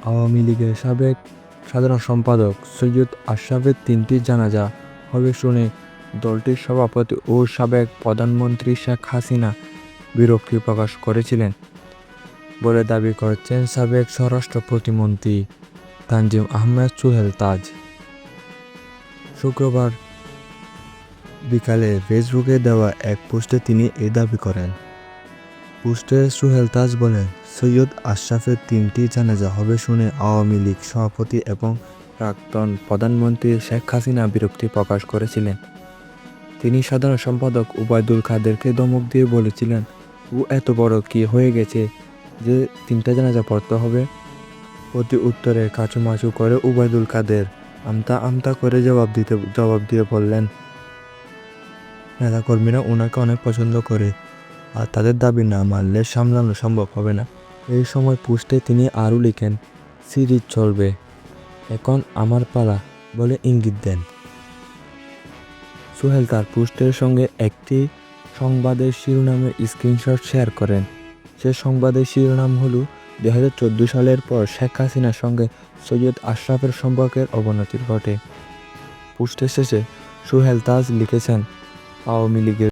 আওয়ামী লীগের সাবেক সাধারণ সম্পাদক সৈয়দ আশরাফের 3টি জানাজা হবে শুনে দলটির সভাপতি ও সাবেক প্রধানমন্ত্রী শেখ হাসিনা বিরক্তি প্রকাশ করেছিলেন বলে দাবি করেছেন সাবেক স্বরাষ্ট্র প্রতিমন্ত্রী তানজিম আহমেদ সোহেল তাজ। শুক্রবার বিকালে ফেসবুকে দেওয়া এক পোস্টে তিনি এই দাবি করেন। পোস্টে সোহেল তাজ বলেন, সৈয়দ আশরাফের 3টি জানাজা হবে শুনে আওয়ামী লীগ সভাপতি এবং প্রাক্তন প্রধানমন্ত্রী শেখ হাসিনা বিরক্তি প্রকাশ করেছিলেন। তিনি সাধারণ সম্পাদক ওবায়দুল কাদেরকে ধমক দিয়ে বলেছিলেন, ও এত বড় কি হয়ে গেছে যে 3টা জানাজা পড়তে হবে। প্রতি উত্তরে কাচুমাচু করে ওবায়দুল কাদের আমতা আমতা করে জবাব দিয়ে বললেন, নেতাকর্মীরা ওনাকে অনেক পছন্দ করে, আর তাদের দাবি না মানলে সামলানো সম্ভব হবে না। এই সময় পোস্টে তিনি আরও লিখেন, সিরিজ চলবে, এখন আমার পালা বলে ইঙ্গিত দেন। সোহেল তার পোস্টের সঙ্গে একটি সংবাদের শিরোনামের স্ক্রিনশট শেয়ার করেন। সে সংবাদের শিরোনাম হলো 2014 সালের পর শেখ হাসিনার সঙ্গে সৈয়দ আশরাফের সম্পর্কের অবনতি ঘটে। পোস্টের শেষে সোহেল তাজ লিখেছেন, আওয়ামী লীগের